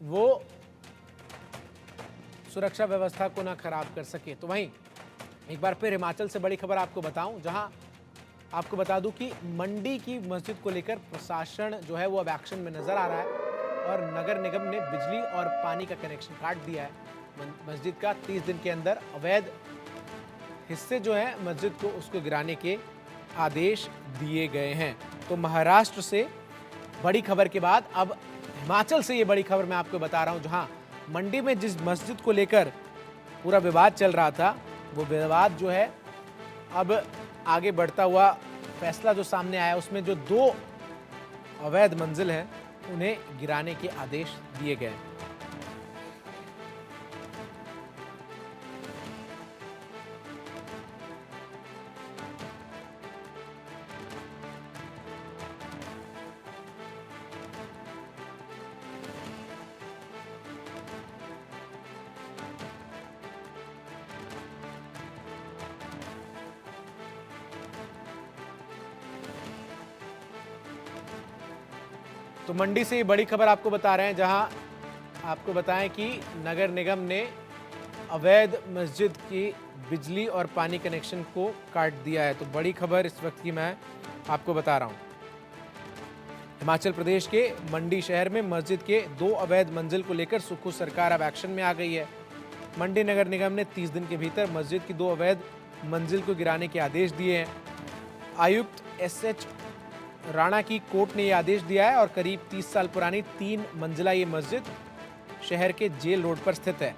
वो सुरक्षा व्यवस्था को ना खराब कर सके। तो वहीं एक बार फिर हिमाचल से बड़ी खबर आपको बताऊं, जहां आपको बता दूं कि मंडी की मस्जिद को लेकर प्रशासन जो है वो अब एक्शन में नजर आ रहा है और नगर निगम ने बिजली और पानी का कनेक्शन काट दिया है। मस्जिद का 30 दिन के अंदर अवैध हिस्से जो है मस्जिद को उसको गिराने के आदेश दिए गए हैं। तो महाराष्ट्र से बड़ी खबर के बाद अब हिमाचल से ये बड़ी खबर मैं आपको बता रहा हूं, जहां मंडी में जिस मस्जिद को लेकर पूरा विवाद चल रहा था, वो विवाद जो है अब आगे बढ़ता हुआ फैसला जो सामने आया, उसमें जो 2 अवैध मंजिल हैं उन्हें गिराने के आदेश दिए गए। तो मंडी से ये बड़ी खबर आपको बता रहे हैं, जहां आपको बताएं कि नगर निगम ने अवैध मस्जिद की बिजली और पानी कनेक्शन को काट दिया है। तो बड़ी खबर इस वक्त की मैं आपको बता रहा हूं। हिमाचल प्रदेश के मंडी शहर में मस्जिद के 2 अवैध मंजिल को लेकर सुक्खू सरकार अब एक्शन में आ गई है। मंडी नगर निगम ने 30 दिन के भीतर मस्जिद की 2 अवैध मंजिल को गिराने के आदेश दिए हैं। आयुक्त SH राणा की कोर्ट ने यह आदेश दिया है और करीब 30 साल पुरानी 3 मंजिला ये मस्जिद शहर के जेल रोड पर स्थित है।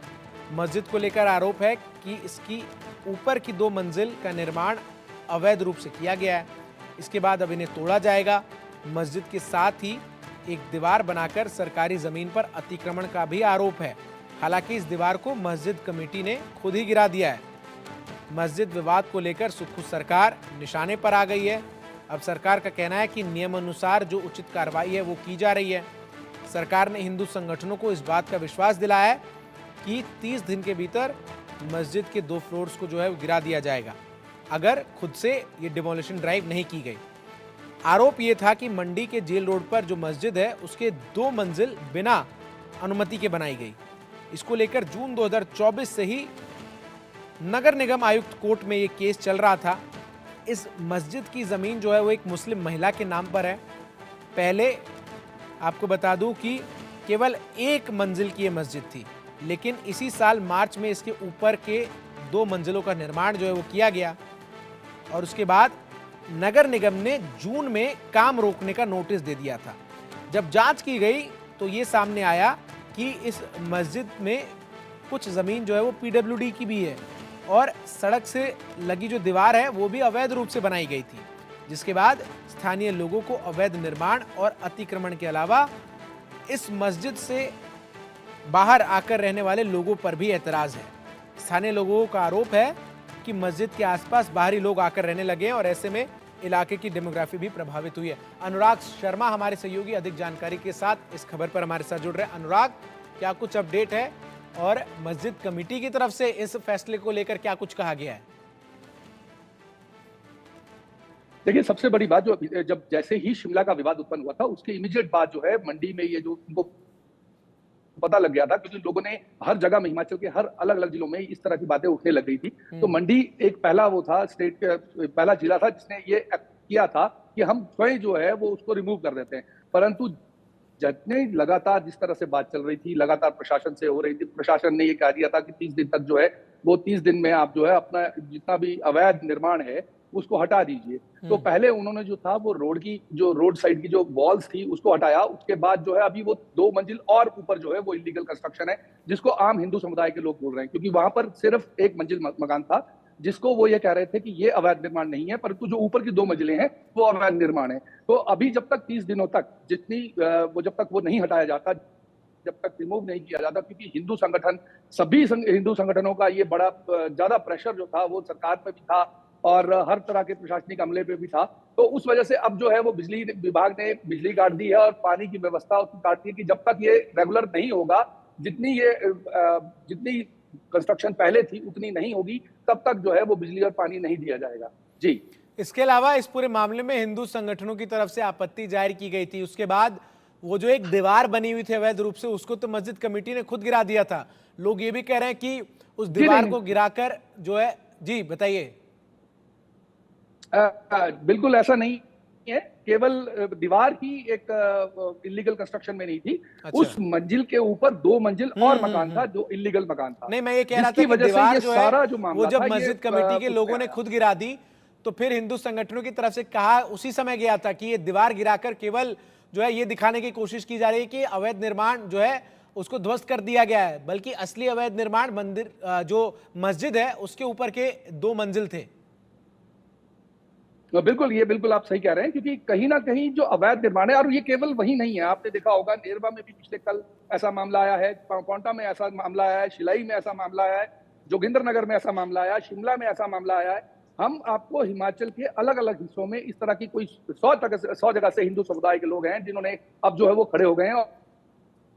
मस्जिद को लेकर आरोप है कि इसकी ऊपर की 2 मंजिल का निर्माण अवैध रूप से किया गया है। इसके बाद अब इन्हें तोड़ा जाएगा। मस्जिद के साथ ही एक दीवार बनाकर सरकारी जमीन पर अतिक्रमण का भी आरोप है। हालांकि इस दीवार को मस्जिद कमेटी ने खुद ही गिरा दिया है। मस्जिद विवाद को लेकर सुक्खू सरकार निशाने पर आ गई है। अब सरकार का कहना है कि नियमानुसार जो उचित कार्रवाई है वो की जा रही है। सरकार ने हिंदू संगठनों को इस बात का विश्वास दिलाया है कि 30 दिन के भीतर मस्जिद के 2 फ्लोर्स को जो है वो गिरा दिया जाएगा, अगर खुद से ये डिमोलिशन ड्राइव नहीं की गई। आरोप ये था कि मंडी के जेल रोड पर जो मस्जिद है उसके 2 मंजिल बिना अनुमति के बनाई गई। इसको लेकर जून 2024 से ही नगर निगम आयुक्त कोर्ट में ये केस चल रहा था। इस मस्जिद की ज़मीन जो है वो एक मुस्लिम महिला के नाम पर है। पहले आपको बता दूं कि केवल 1 मंजिल की ये मस्जिद थी, लेकिन इसी साल मार्च में इसके ऊपर के 2 मंजिलों का निर्माण जो है वो किया गया और उसके बाद नगर निगम ने जून में काम रोकने का नोटिस दे दिया था। जब जांच की गई तो ये सामने आया कि इस मस्जिद में कुछ ज़मीन जो है वो PWD की भी है और सड़क से लगी जो दीवार है वो भी अवैध रूप से बनाई गई थी, जिसके बाद स्थानीय लोगों को अवैध निर्माण और अतिक्रमण के अलावा इस मस्जिद से बाहर आकर रहने वाले लोगों पर भी एतराज है। स्थानीय लोगों का आरोप है कि मस्जिद के आसपास बाहरी लोग आकर रहने लगे हैं और ऐसे में इलाके की डेमोग्राफी भी प्रभावित हुई है। अनुराग शर्मा हमारे सहयोगी अधिक जानकारी के साथ इस खबर पर हमारे साथ जुड़ रहे हैं। अनुराग, क्या कुछ अपडेट है और मस्जिद कमेटी की तरफ से इस फैसले को लेकर क्या कुछ कहा गया है? देखिए, सबसे बड़ी बात जो जब जैसे ही शिमला का विवाद उत्पन्न हुआ था उसके इमीडिएट बाद जो है मंडी में ये जो उनको पता लग गया था, क्योंकि लोगों ने हर जगह में हिमाचल के हर अलग अलग जिलों में इस तरह की बातें उठने लग गई थी। तो मंडी एक पहला वो था, स्टेट का पहला जिला था जिसने ये किया था कि हम स्वयं जो है वो उसको रिमूव कर देते हैं। परंतु जितने लगातार जिस तरह से बात चल रही थी, लगातार प्रशासन से हो रही थी, प्रशासन ने ये कह दिया था कि 30 दिन तक जो है वो 30 दिन में आप जो है अपना जितना भी अवैध निर्माण है उसको हटा दीजिए। तो पहले उन्होंने जो था वो रोड साइड की जो वॉल्स थी उसको हटाया। उसके बाद जो है अभी वो 2 मंजिल और ऊपर जो है वो इलीगल कंस्ट्रक्शन है, जिसको आम हिंदू समुदाय के लोग बोल रहे हैं, क्योंकि वहां पर सिर्फ 1 मंजिल मकान था, जिसको वो ये कह रहे थे कि ये अवैध निर्माण नहीं है, परंतु जो ऊपर की 2 मंजिलें हैं वो अवैध निर्माण है। तो अभी जब तक 30 दिनों तक जब तक वो नहीं हटाया जाता, जब तक रिमूव नहीं किया जाता, क्योंकि हिंदू संगठन हिंदू संगठनों का ये बड़ा ज्यादा प्रेशर जो था वो सरकार पे भी था और हर तरह के प्रशासनिक अमले पे भी था। तो उस वजह से अब जो है वो बिजली विभाग ने बिजली काट दी है और पानी की व्यवस्था उसकी काट दी है कि जब तक ये रेगुलर नहीं होगा, जितनी कंस्ट्रक्शन पहले थी उतनी नहीं होगी, तब तक जो है वो बिजली और पानी नहीं दिया जाएगा। जी, इसके अलावा इस पूरे मामले में हिंदू संगठनों की तरफ से आपत्ति जाहिर की गई थी, उसके बाद वो जो एक दीवार बनी हुई थी अवैध रूप से, उसको तो मस्जिद कमेटी ने खुद गिरा दिया था। लोग ये भी कह रहे हैं कि उस दीवार को गिराकर जो है, जी बताइए। बिल्कुल ऐसा नहीं है, केवल दीवार ही एक इलीगल कंस्ट्रक्शन में नहीं थी। अच्छा। उस मंजिल के ऊपर 2 मंजिल और मकान था जो इलीगल मकान था। नहीं, मैं ये कह रहा था जिसकी कि वजह से दीवार ये जो है सारा जो वो मामला जब था मस्जिद कमेटी के लोगों ने खुद गिरा दी, तो फिर हिंदू संगठनों की तरफ से कहा उसी समय गया था कि ये दीवार गिराकर केवल जो है ये दिखाने की कोशिश की जा रही है कि अवैध निर्माण जो है उसको ध्वस्त कर दिया गया है, बल्कि असली अवैध निर्माण मंदिर जो मस्जिद है उसके ऊपर के 2 मंजिल थे। बिल्कुल, ये बिल्कुल आप सही कह रहे हैं, क्योंकि कहीं न कहीं जो अवैध निर्माण है, और ये केवल वही नहीं है, आपने देखा होगा नेरवा में भी पिछले कल ऐसा मामला आया है, पांवटा में ऐसा मामला आया है, शिलाई में ऐसा मामला आया है, जोगिंद्रनगर में ऐसा मामला आया है, शिमला में ऐसा मामला आया है। हम आपको हिमाचल के अलग-अलग हिस्सों में इस तरह की कोई 100 जगह से हिंदू समुदाय के लोग हैं, जिन्होंने अब जो है वो खड़े हो गए हैं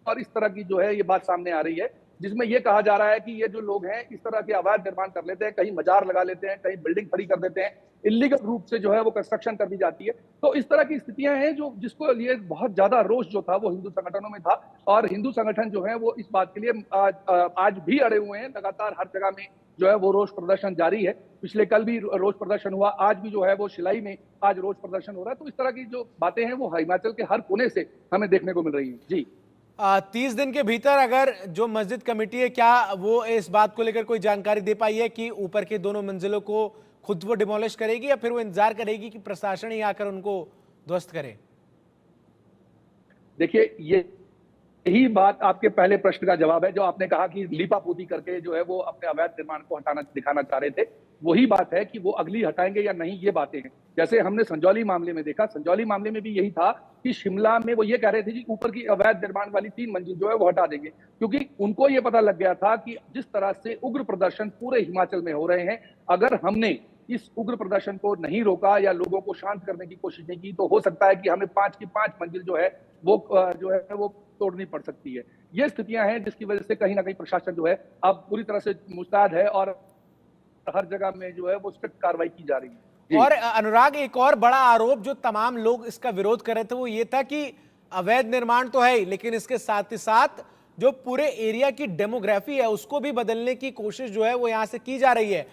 और इस तरह की जो है ये बात सामने आ रही है, जिसमें ये कहा जा रहा है कि ये जो लोग हैं इस तरह के अवैध निर्माण कर लेते हैं, कहीं मजार लगा लेते हैं, कहीं बिल्डिंग खड़ी कर देते हैं, इलीगल रूप से जो है वो कंस्ट्रक्शन कर दी जाती है। तो इस तरह की स्थितियां हैं जो जिसको लिए बहुत ज्यादा रोष जो था वो हिंदू संगठनों में था, और हिंदू संगठन जो है वो इस बात के लिए आज भी अड़े हुए हैं। लगातार हर जगह में जो है वो रोष प्रदर्शन जारी है। पिछले कल भी रोष प्रदर्शन हुआ, आज भी जो है वो शिलाई में आज रोष प्रदर्शन हो रहा है। तो इस तरह की जो बातें हैं वो हिमाचल के हर कोने से हमें देखने को मिल रही है। जी, 30 दिन के भीतर अगर जो मस्जिद कमेटी है, क्या वो इस बात को लेकर कोई जानकारी दे पाई है कि ऊपर के दोनों मंजिलों को खुद वो डिमोलिश करेगी या फिर वो इंतजार करेगी कि प्रशासन ही आकर उनको ध्वस्त करे? देखिए यही बात आपके पहले प्रश्न का जवाब है, जो आपने कहा कि लीपापोती करके जो है वो अपने अवैध निर्माण को हटाना दिखाना चाह रहे थे। वही बात है कि वो अगली हटाएंगे या नहीं, ये बातें हैं। जैसे हमने संजौली मामले में देखा, संजौली मामले में भी यही था कि शिमला में वो ये कह रहे थे कि ऊपर की अवैध निर्माण वाली 3 मंजिल जो है वो हटा देंगे, क्योंकि उनको ये पता लग गया था कि जिस तरह से उग्र प्रदर्शन पूरे हिमाचल में हो रहे हैं, अगर हमने इस उग्र प्रदर्शन को नहीं रोका या लोगों को शांत करने की कोशिश नहीं की, तो हो सकता है कि हमें 5 की 5 मंजिल जो है वो तोड़नी पड़ सकती है। ये स्थितियां हैं जिसकी वजह से कहीं न कहीं प्रशासन जो है अब पूरी तरह से मुस्तैद है और हर जगह में जो है वो स्ट्रिक्ट कार्रवाई की जा रही है। जी। और अनुराग, एक और बड़ा आरोप जो तमाम लोग इसका विरोध कर रहे थे वो ये था कि अवैध निर्माण तो है ही, लेकिन इसके साथ ही साथ जो पूरे एरिया की डेमोग्राफी है उसको भी बदलने की कोशिश जो है वो यहां से की जा रही है।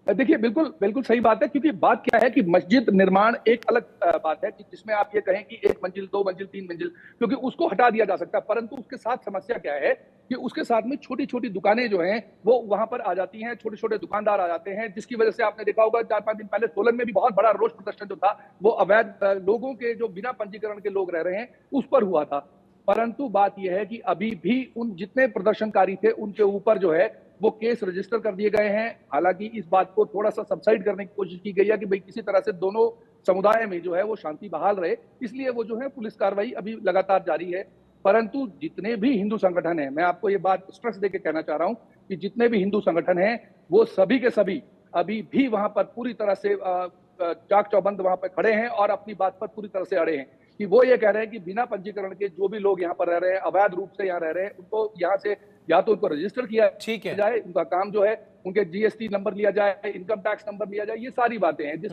देखिए, बिल्कुल, बिल्कुल सही बात है, क्योंकि बात क्या है कि मस्जिद निर्माण एक अलग बात है कि जिसमें आप ये कहें कि 1 मंजिल, 2 मंजिल, 3 मंजिल, क्योंकि उसको हटा दिया जा सकता है, परंतु उसके साथ समस्या क्या है कि उसके साथ में छोटी-छोटी दुकानें जो हैं, वो वहाँ पर आ जाती हैं, छोटे-छोटे दुकानदार आ जाते हैं, जिसकी वजह से आपने देखा होगा 4-5 दिन पहले सोलन में भी बहुत बड़ा रोष प्रदर्शन जो था, वो अवैध लोगों के जो बिना पंजीकरण के लोग रह रहे हैं, उस पर हुआ था। परंतु बात यह है कि अभी भी उन जितने प्रदर्शनकारी थे, उनके ऊपर जो है वो केस रजिस्टर कर दिए गए हैं। हालांकि इस बात को थोड़ा-सा सबसाइड करने की कोशिश की गई है कि भई किसी तरह से दोनों समुदाय में जो है वो शांति बहाल रहे, इसलिए वो जो है पुलिस कार्रवाई अभी लगातार जारी है। परंतु जितने भी हिंदू संगठन हैं, मैं आपको ये बात स्ट्रेस देके कहना चाह रहा हूँ कि जितने भी हिंदू संगठन हैं, वो सभी के सभी अभी भी वहाँ पर पूरी तरह से चाक-चौबंद वहाँ पे खड़े हैं और अपनी बात पर पूरी तरह से अड़े हैं कि वो ये कह रहे हैं कि बिना पंजीकरण के जो भी लोग यहाँ पर रह रहे हैं, अवैध रूप से यहाँ रह रहे हैं, उनको यहाँ से या तो उनको रजिस्टर किया ठीक है। जाए, उनका काम जो है, उनके जीएसटी नंबर लिया जाए, इनकम टैक्स नंबर लिया जाए, ये सारी बातें हैं जिसकी